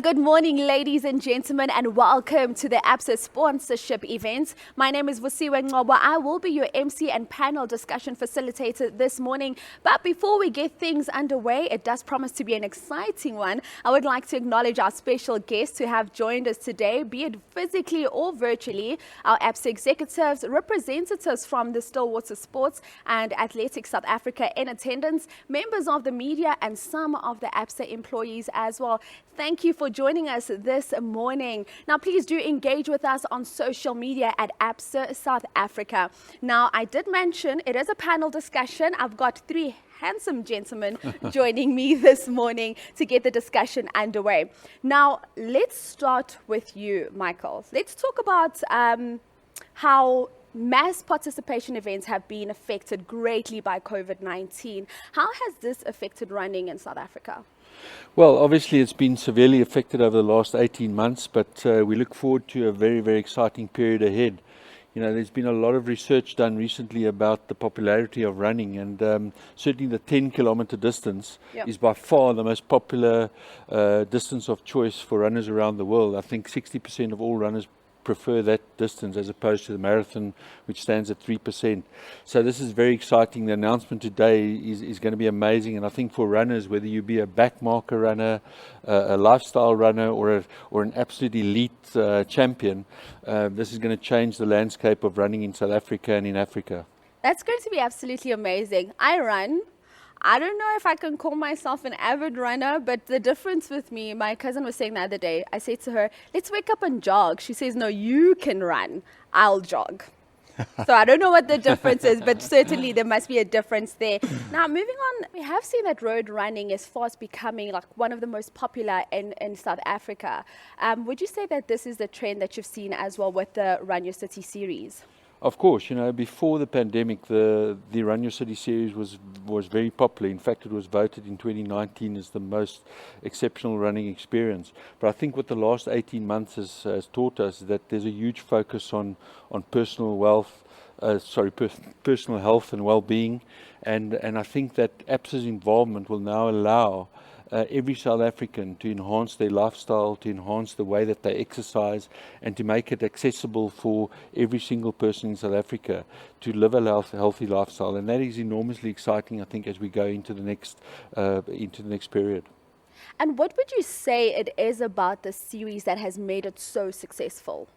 Good morning, ladies and gentlemen, and welcome to the Absa sponsorship event. My name is Josiah Suguane. I will be your MC and panel discussion facilitator this morning. But before we get things underway, it does promise to be an exciting one. I would like to acknowledge our special guests who have joined us today, be it physically or virtually. Our Absa executives, representatives from the Stillwater Sports and Athletics South Africa in attendance, members of the media, and some of the Absa employees as well. Thank you for joining us this morning. Now, please do engage with us on social media at Absa South Africa. Now, I did mention it is a panel discussion. I've got three handsome gentlemen joining me this morning to get the discussion underway. Now, let's start with you, Michael. Let's talk about how mass participation events have been affected greatly by COVID-19. How has this affected running in South Africa? Well, obviously it's been severely affected over the last 18 months, but we look forward to a very, very exciting period ahead. You know, there's been a lot of research done recently about the popularity of running, and certainly the 10-kilometer distance is by far the most popular distance of choice for runners around the world. I think 60% of all runners prefer that distance as opposed to the marathon, which stands at 3%. So this is very exciting. The announcement today is going to be amazing, and I think for runners, whether you be a backmarker runner, a lifestyle runner, or an absolute elite champion, this is going to change the landscape of running in South Africa and in Africa. That's going to be absolutely amazing. I run. I don't know if I can call myself an avid runner, but the difference with me, my cousin was saying the other day, I said to her, let's wake up and jog. She says, no, you can run, I'll jog. So I don't know what the difference is, but certainly there must be a difference there. Now, moving on, we have seen that road running is fast becoming like one of the most popular in South Africa. Would you say that this is the trend that you've seen as well with the Run Your City series? Of course, you know, before the pandemic, the Run Your City series was very popular. In fact, it was voted in 2019 as the most exceptional running experience. But I think what the last 18 months has taught us is that there's a huge focus on personal personal health and well-being, and I think that Absa's involvement will now allow every South African to enhance their lifestyle, to enhance the way that they exercise, and to make it accessible for every single person in South Africa to live a healthy lifestyle. And that is enormously exciting, I think, as we go into the next period. And what would you say it is about the series that has made it so successful?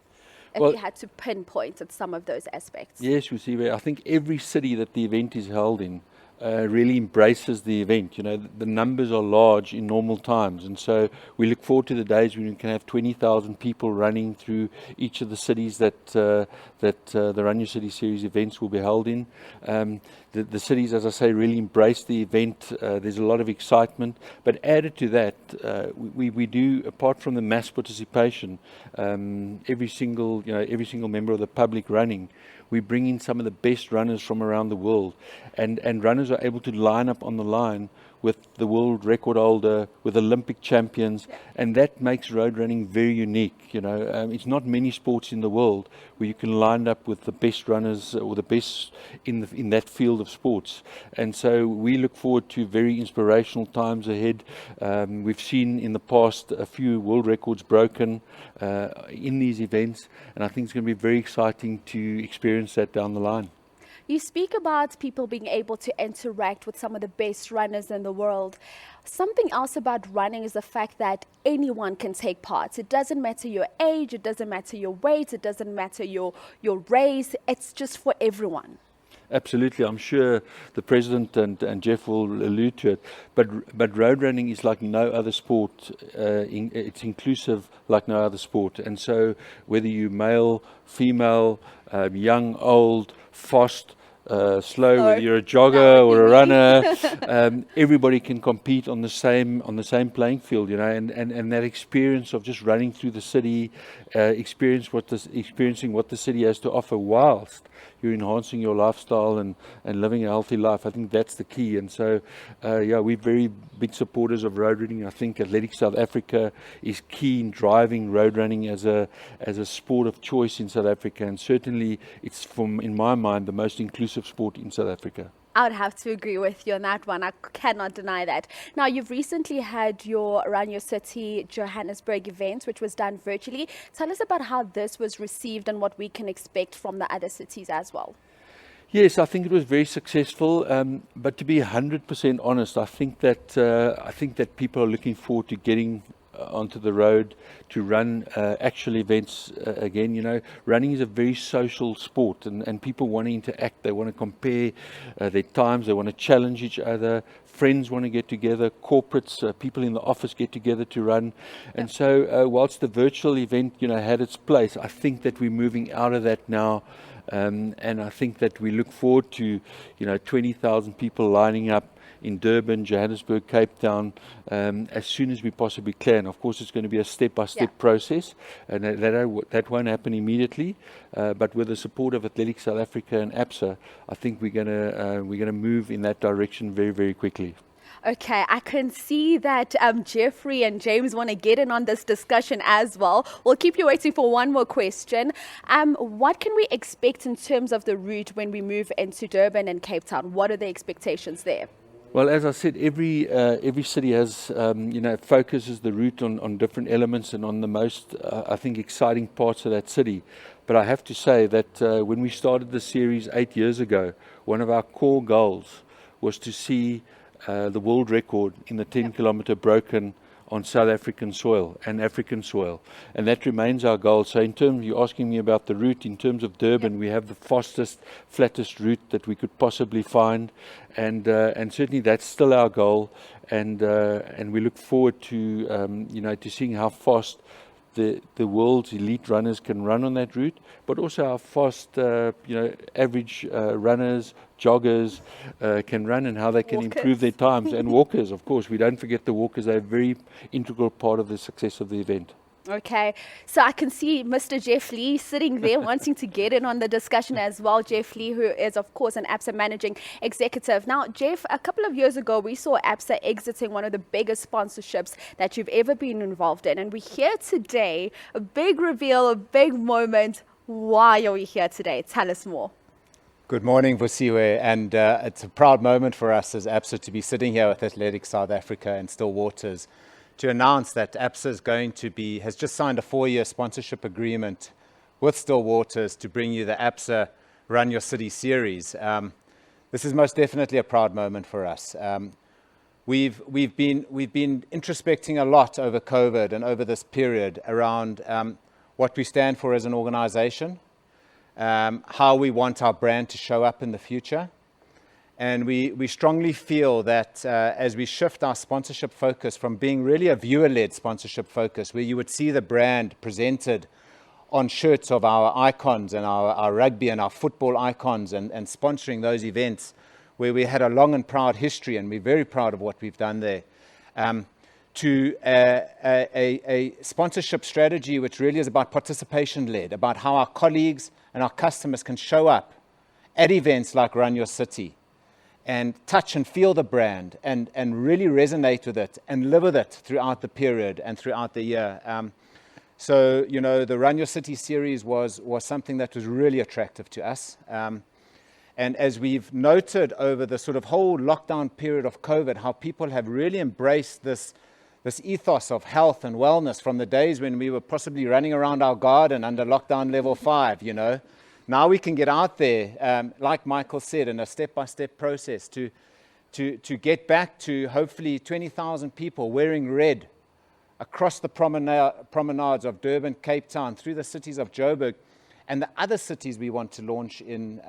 If you had to pinpoint at some of those aspects. Yes, you see, I think every city that the event is held in really embraces the event. You know, the numbers are large in normal times, and so we look forward to the days when we can have 20,000 people running through each of the cities that the Run Your City series events will be held in. The cities, as I say, really embrace the event. There's a lot of excitement, but added to that, we do, apart from the mass participation, every single member of the public running, we bring in some of the best runners from around the world, and runners are able to line up on the line with the world record holder, with Olympic champions, and that makes road running very unique. You know, it's not many sports in the world where you can line up with the best runners or the best in that field of sports. And so we look forward to very inspirational times ahead. We've seen in the past a few world records broken in these events, and I think it's going to be very exciting to experience that down the line. You speak about people being able to interact with some of the best runners in the world. Something else about running is the fact that anyone can take part. It doesn't matter your age, it doesn't matter your weight, it doesn't matter your race. It's just for everyone. Absolutely, I'm sure the President and Jeff will allude to it, but road running is like no other sport. It's inclusive like no other sport, and so whether you're male, female, young, old, fast, slow, whether you're a jogger or a runner, everybody can compete on the same playing field, you know, and that experience of just running through the city, experiencing what the city has to offer whilst you're enhancing your lifestyle and living a healthy life. I think that's the key. And so, we're very big supporters of road running. I think Athletics South Africa is key in driving road running as a sport of choice in South Africa. And certainly it's, in my mind, the most inclusive sport in South Africa. I would have to agree with you on that one. I cannot deny that. Now, you've recently had your Run Your City Johannesburg event, which was done virtually. Tell us about how this was received and what we can expect from the other cities as well. Yes, I think it was very successful. But to be 100% honest, I think that people are looking forward to getting onto the road to run actual events again. You know, running is a very social sport, and people want to interact. They want to compare their times. They want to challenge each other. Friends want to get together. Corporates, people in the office get together to run. And so, whilst the virtual event, had its place, I think that we're moving out of that now. And I think that we look forward to, 20,000 people lining up in Durban, Johannesburg, Cape Town, as soon as we possibly can. Of course, it's going to be a step-by-step process, and that won't happen immediately. But with the support of Athletics South Africa and Absa, I think we're going to move in that direction very, very quickly. Okay, I can see that Jeffrey and James want to get in on this discussion as well. We'll keep you waiting for one more question. What can we expect in terms of the route when we move into Durban and Cape Town? What are the expectations there? Well, as I said, every city has, focuses the route on different elements and on the most, I think, exciting parts of that city. But I have to say that when we started the series 8 years ago, one of our core goals was to see the world record in the 10-kilometer broken on South African soil and African soil, and that remains our goal. So in terms, you're asking me about the route, in terms of Durban, we have the fastest, flattest route that we could possibly find, and certainly that's still our goal, and we look forward to to seeing how fast the world's elite runners can run on that route, but also how fast average runners, joggers can run, and how they can improve their times. And walkers, of course, we don't forget the walkers. They're a very integral part of the success of the event. Okay, so I can see Mr. Jeff Lee sitting there wanting to get in on the discussion as well. Jeff Lee, who is, of course, an Absa managing executive. Now, Jeff, a couple of years ago, we saw Absa exiting one of the biggest sponsorships that you've ever been involved in. And we're here today, a big reveal, a big moment. Why are we here today? Tell us more. Good morning, Vosiwe, and it's a proud moment for us as Absa to be sitting here with Athletics South Africa and Still Waters to announce that Absa has just signed a 4-year sponsorship agreement with Still Waters to bring you the Absa Run Your City series. This is most definitely a proud moment for us. We've been introspecting a lot over COVID and over this period around what we stand for as an organization, how we want our brand to show up in the future. And we strongly feel that as we shift our sponsorship focus from being really a viewer-led sponsorship focus, where you would see the brand presented on shirts of our icons and our rugby and our football icons and sponsoring those events, where we had a long and proud history, and we're very proud of what we've done there, to a sponsorship strategy which really is about participation-led, about how our colleagues and our customers can show up at events like Run Your City and touch and feel the brand and really resonate with it and live with it throughout the period and throughout the year. So, the Run Your City series was something that was really attractive to us. And as we've noted over the sort of whole lockdown period of COVID, how people have really embraced this ethos of health and wellness from the days when we were possibly running around our garden under lockdown level 5, Now we can get out there, like Michael said, in a step-by-step process to get back to hopefully 20,000 people wearing red across the promenades of Durban, Cape Town, through the cities of Joburg, and the other cities we want to launch in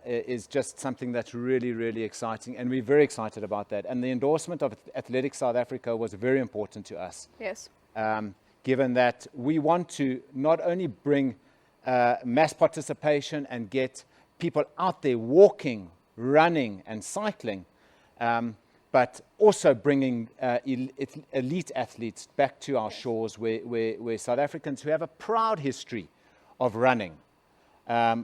is just something that's really, really exciting, and we're very excited about that. And the endorsement of Athletics South Africa was very important to us. Yes. Given that we want to not only bring mass participation and get people out there walking, running and cycling, but also bringing elite athletes back to our shores where South Africans who have a proud history of running.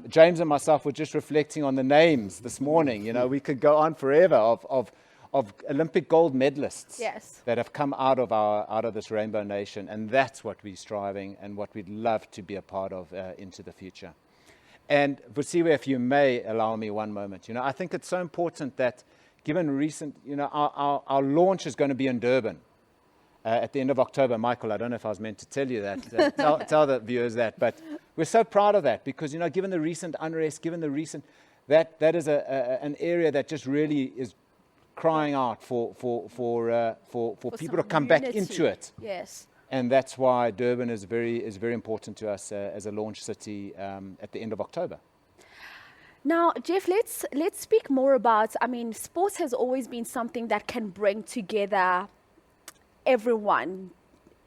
James and myself were just reflecting on the names this morning. We could go on forever of Olympic gold medalists that have come out of this Rainbow Nation, and that's what we're striving and what we'd love to be a part of into the future. And Vusiwe, if you may allow me one moment, I think it's so important that given recent, our launch is going to be in Durban at the end of October. Michael, I don't know if I was meant to tell you that, tell the viewers that, but we're so proud of that because, given the recent unrest, given the recent, that is an area that just really is crying out for people to come back into it. Yes. And that's why Durban is very important to us as a launch city at the end of October. Now, Jeff, let's speak more about, sports has always been something that can bring together everyone,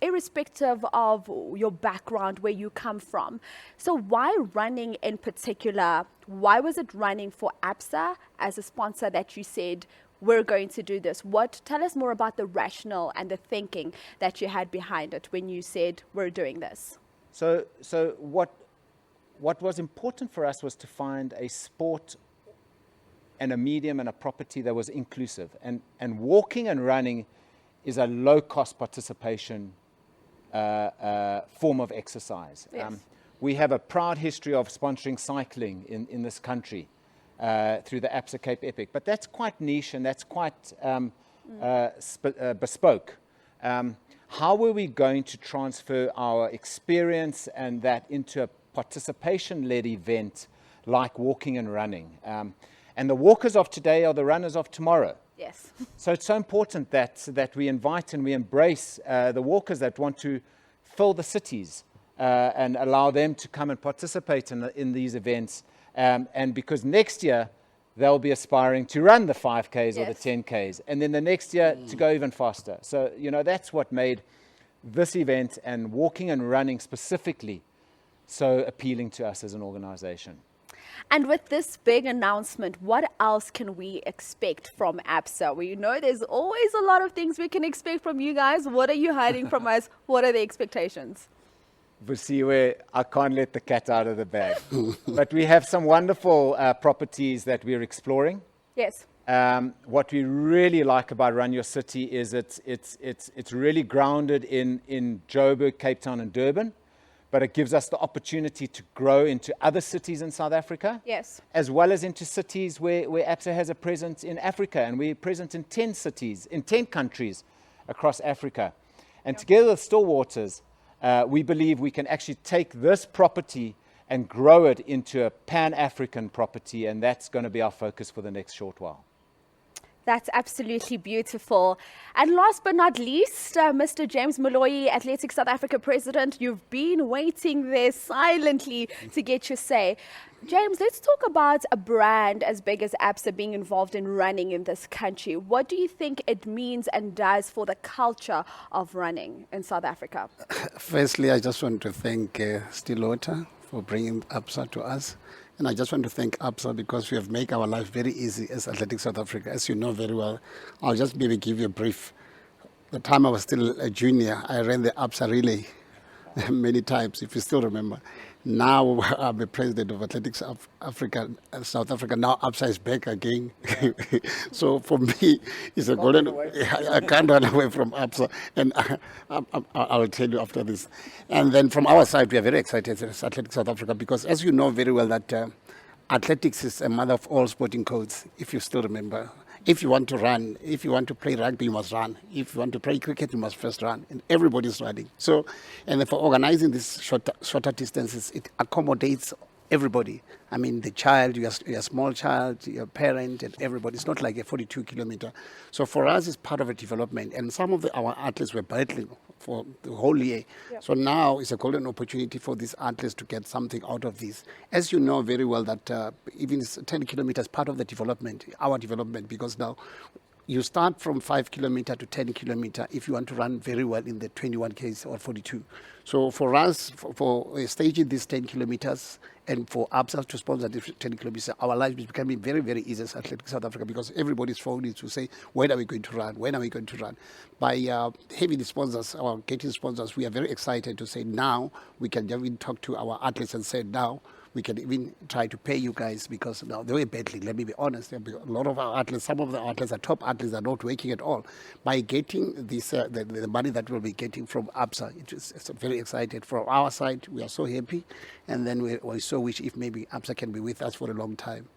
irrespective of your background, where you come from. So why running in particular? Why was it running for Absa as a sponsor that you said, we're going to do this? Tell us more about the rationale and the thinking that you had behind it when you said, we're doing this. So what was important for us was to find a sport and a medium and a property that was inclusive. And walking and running is a low-cost participation form of exercise. Yes. We have a proud history of sponsoring cycling in this country through the Absa Cape Epic, but that's quite niche and that's quite bespoke. How were we going to transfer our experience and that into a participation-led event like walking and running? And the walkers of today are the runners of tomorrow. Yes. So it's so important that we invite and we embrace the walkers that want to fill the cities and allow them to come and participate in these events. And because next year they'll be aspiring to run the 5Ks or the 10Ks, and then the next year to go even faster. So, that's what made this event and walking and running specifically so appealing to us as an organization. And with this big announcement, what else can we expect from Absa? We know there's always a lot of things we can expect from you guys. What are you hiding from us? What are the expectations? Vusiwe, I can't let the cat out of the bag. But we have some wonderful properties that we're exploring. Yes. What we really like about Run Your City is it's really grounded in Joburg, Cape Town, and Durban. But it gives us the opportunity to grow into other cities in South Africa. Yes. As well as into cities where Absa has a presence in Africa. And we're present in 10 cities, in 10 countries across Africa. And together with Stillwaters, we believe we can actually take this property and grow it into a Pan-African property. And that's going to be our focus for the next short while. That's absolutely beautiful. And last but not least, Mr. James Molloyi, Athletics South Africa President, you've been waiting there silently to get your say. James, let's talk about a brand as big as Absa being involved in running in this country. What do you think it means and does for the culture of running in South Africa? Firstly, I just want to thank Stillwater for bringing Absa to us. And I just want to thank Absa because we have made our life very easy as Athletics South Africa. As you know very well, I'll just maybe give you a brief. The time I was still a junior, I ran the Absa relay many times, if you still remember. Now I'm the president of Athletics of Africa, South Africa. Now Absa is back again. So for me, it's a golden. I can't run away from Absa, and I'll tell you after this. And then from our side, we are very excited as Athletics South Africa because, as you know very well, that athletics is a mother of all sporting codes. If you still remember. If you want to run, if you want to play rugby, you must run. If you want to play cricket, you must first run. And everybody's running. So, and for organizing these shorter distances, it accommodates everybody. I mean, the child, your small child, your parent, and everybody. It's not like a 42-kilometer. So for us, it's part of a development. And some of our athletes were battling for the whole year. Yep. So now it's a golden opportunity for these athletes to get something out of this. As you know very well that even 10 kilometers part of the development, our development, because now you start from 5 kilometer to 10 kilometer if you want to run very well in the 21 Ks or 42. So for us, for staging these 10 kilometers and for Absa to sponsor the 10 kilometers, our life is becoming very, very easy as Athletics South Africa because everybody's phoning to say, when are we going to run? When are we going to run? By having the sponsors, or getting sponsors, we are very excited to say now we can even talk to our athletes and say now we can even try to pay you guys, because now they were battling. Let me be honest. A lot of our athletes, some of the athletes, are top athletes, are not working at all. By getting this, the money that we'll be getting from ABSA, it's very excited. From our side, we are so happy, and then we so wish if maybe ABSA can be with us for a long time.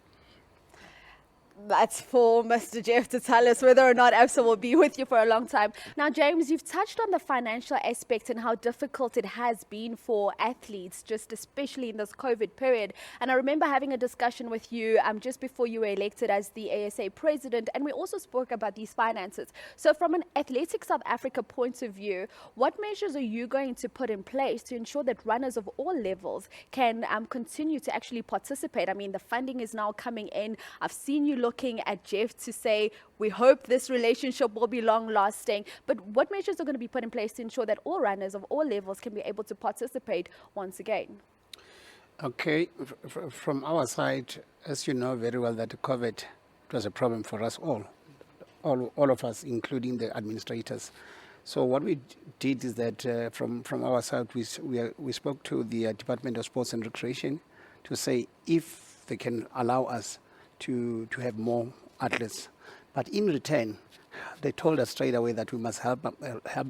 That's for Mr. Jeff to tell us whether or not ABSA will be with you for a long time. Now, James, you've touched on the financial aspect and how difficult it has been for athletes, just especially in this COVID period. And I remember having a discussion with you just before you were elected as the ASA president, and we also spoke about these finances. So from an Athletic South Africa point of view, what measures are you going to put in place to ensure that runners of all levels can continue to actually participate? I mean, the funding is now coming in. I've seen you looking at Jeff to say, we hope this relationship will be long lasting. But what measures are going to be put in place to ensure that all runners of all levels can be able to participate once again? Okay, from our side, as you know very well, that COVID was a problem for us all of us, including the administrators. So what we did is that from our side, we spoke to the Department of Sports and Recreation to say if they can allow us to have more athletes. But in return, they told us straight away that we must help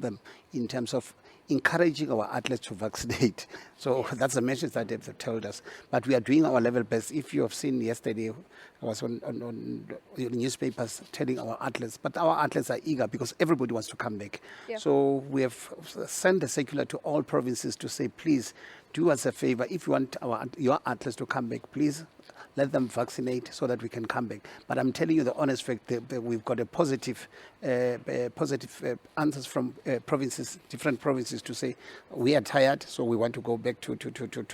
them in terms of encouraging our athletes to vaccinate. So that's the message that they've told us. But we are doing our level best. If you have seen yesterday, I was on newspapers telling our athletes, but our athletes are eager because everybody wants to come back. Yeah. So we have sent a circular to all provinces to say, please do us a favor. If you want your athletes to come back, please let them vaccinate so that we can come back. But I'm telling you the honest fact that we've got a positive answers from provinces, different provinces, to say we are tired, so we want to go back to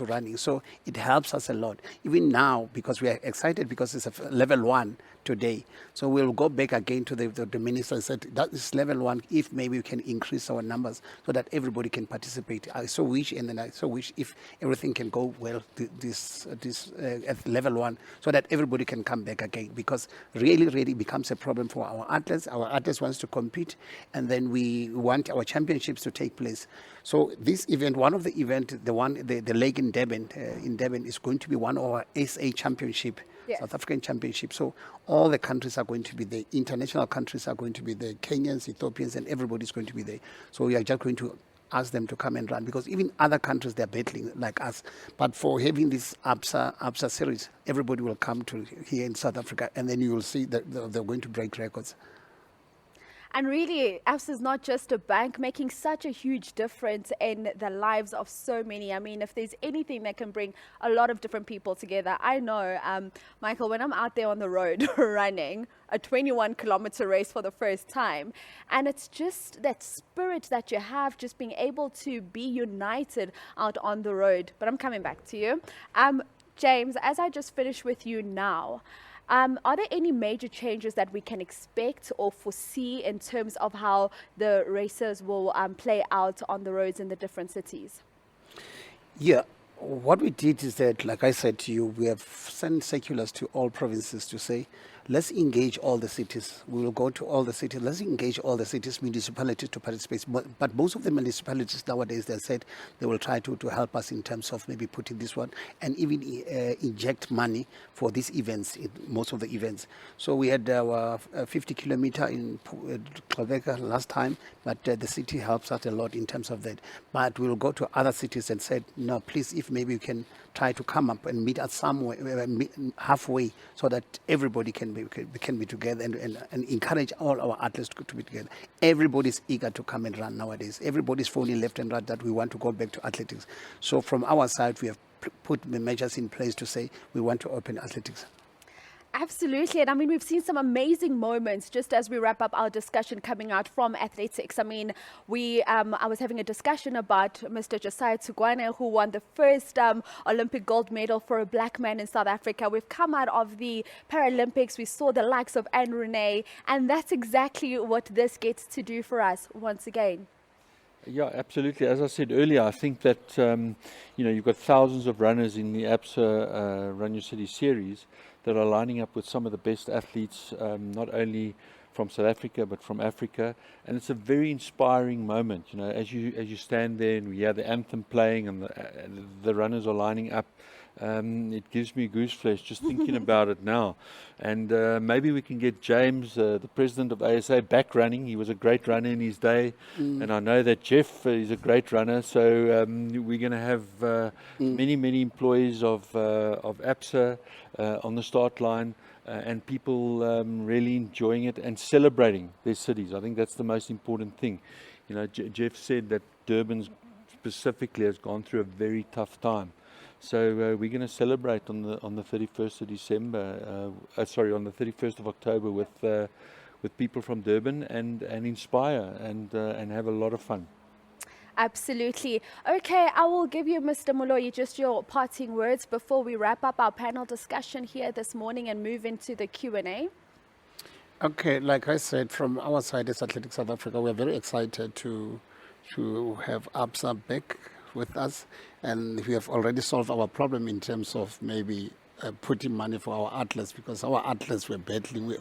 running. So it helps us a lot. Even now, because we are excited because it's a level 1 today. So we'll go back again to the minister and said that is level 1. If maybe we can increase our numbers so that everybody can participate. I so wish, and then I so wish if everything can go well this at level 1, so that everybody can come back again, because really becomes a problem for our athletes. Our athletes wants to compete, and then we want our championships to take place. So this event, one of the event, the leg in Durban, is going to be one of our SA championship. Yes. South African Championship. So all the countries are going to be there. International countries are going to be there. Kenyans, Ethiopians, and everybody's going to be there. So we are just going to ask them to come and run, because even other countries, they're battling like us. But for having this ABSA series, everybody will come to here in South Africa, and then you will see that they're going to break records. And really, ABSA is not just a bank, making such a huge difference in the lives of so many. I mean, if there's anything that can bring a lot of different people together, I know, Michael, when I'm out there on the road running a 21-kilometer race for the first time, and it's just that spirit that you have, just being able to be united out on the road. But I'm coming back to you. James, as I just finished with you now, are there any major changes that we can expect or foresee in terms of how the races will play out on the roads in the different cities? Yeah, what we did is that, like I said to you, we have sent circulars to all provinces to say, let's engage all the cities. We will go to all the cities. Let's engage all the cities, municipalities to participate. But most of the municipalities nowadays, they said they will try to help us in terms of maybe putting this one and even inject money for these events, most of the events. So we had our 50 kilometer in Klobeka last time, but the city helps us a lot in terms of that. But we'll go to other cities and said, no, please, if maybe you can try to come up and meet us somewhere, halfway, so that everybody can be together and encourage all our athletes to be together. Everybody's eager to come and run nowadays. Everybody's phoning left and right that we want to go back to athletics. So from our side, we have put the measures in place to say we want to open athletics. Absolutely. And I mean, we've seen some amazing moments just as we wrap up our discussion coming out from athletics. I mean, I was having a discussion about Mr. Josiah Suguane, who won the first Olympic gold medal for a black man in South Africa. We've come out of the Paralympics. We saw the likes of Anne Renee, and that's exactly what this gets to do for us once again. Yeah, absolutely. As I said earlier, I think that, you've got thousands of runners in the ABSA Run Your City series that are lining up with some of the best athletes, not only from South Africa, but from Africa. And it's a very inspiring moment, as you stand there and we hear the anthem playing and the runners are lining up It gives me goose flesh just thinking about it now. And maybe we can get James, the president of ASA, back running. He was a great runner in his day. And I know that Jeff is a great runner. So we're going to have many employees of Absa on the start line. And people really enjoying it and celebrating their cities. I think that's the most important thing. You know, Jeff said that Durban specifically has gone through a very tough time. So we're going to celebrate on the 31st of December. On the 31st of October with people from Durban and inspire and have a lot of fun. Absolutely. Okay, I will give you, Mr. Moloi, just your parting words before we wrap up our panel discussion here this morning and move into the Q&A. Okay, like I said, from our side as Athletics South Africa, we're very excited to have Absa back with us, and we have already solved our problem in terms of maybe putting money for our athletes, because our athletes were battling.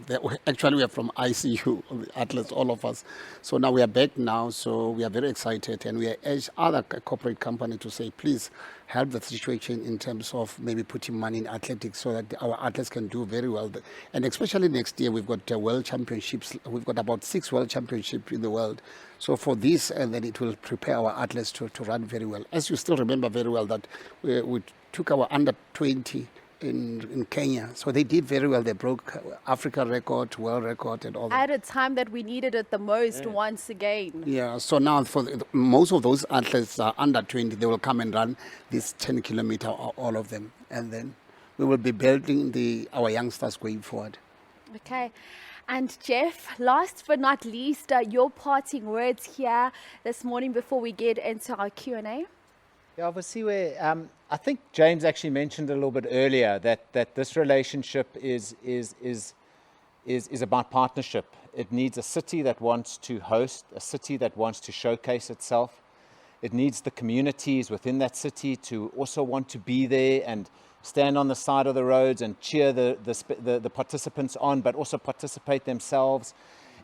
Actually, we are from ICU, athletes, all of us. So now we are back now, so we are very excited, and we urge other corporate companies to say, please help the situation in terms of maybe putting money in athletics so that our athletes can do very well. And especially next year, we've got world championships. We've got about 6 world championships in the world. So for this, and then it will prepare our athletes to run very well. As you still remember very well that we took our under 20 in Kenya. So they did very well. They broke Africa record, world record and all that. At a time that we needed it the most once again. Yeah, so now for most of those athletes are under 20, they will come and run this 10 kilometer, all of them. And then we will be building our youngsters going forward. Okay. And Jeff, last but not least, your parting words here this morning before we get into our Q&A. Yeah, obviously, I think James actually mentioned a little bit earlier that this relationship is about partnership. It needs a city that wants to host, a city that wants to showcase itself. It needs the communities within that city to also want to be there and stand on the side of the roads and cheer the participants on, but also participate themselves.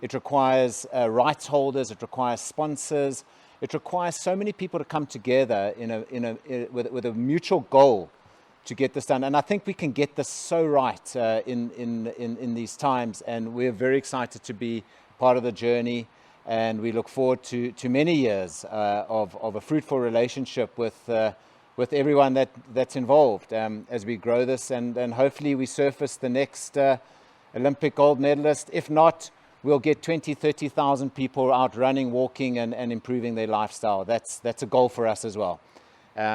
It requires rights holders. It requires sponsors. It requires so many people to come together with a mutual goal to get this done. And I think we can get this so right in these times. And we're very excited to be part of the journey. And we look forward to many years of a fruitful relationship with everyone that's involved as we grow this. And hopefully we surface the next Olympic gold medalist. If not, we'll get 20,000, 30,000 people out running, walking, and improving their lifestyle. That's a goal for us as well.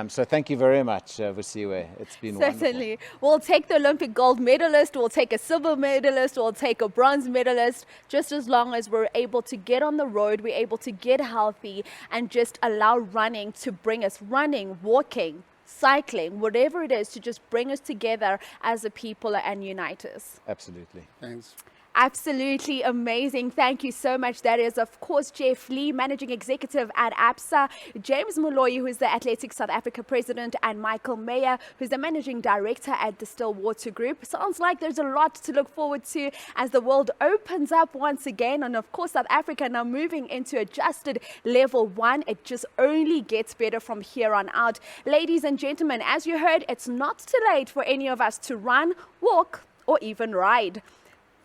So thank you very much, Vosiwe. It's been Certainly. wonderful. We'll take the Olympic gold medalist, we'll take a silver medalist, we'll take a bronze medalist, just as long as we're able to get on the road, we're able to get healthy and just allow running to bring us, running, walking, cycling, whatever it is, to just bring us together as a people and unite us. Absolutely. Thanks. Absolutely amazing. Thank you so much. That is, of course, Jeff Lee, Managing Executive at Absa, James Moloi, who is the Athletics South Africa President, and Michael Meyer, who's the Managing Director at the Stillwater Group. Sounds like there's a lot to look forward to as the world opens up once again. And of course, South Africa now moving into adjusted level 1. It just only gets better from here on out. Ladies and gentlemen, as you heard, it's not too late for any of us to run, walk, or even ride.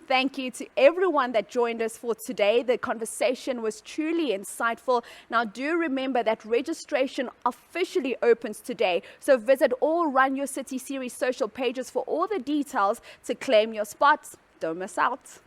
Thank you to everyone that joined us for today. The conversation was truly insightful. Now, do remember that registration officially opens today. So visit all Run Your City series social pages for all the details to claim your spots. Don't miss out.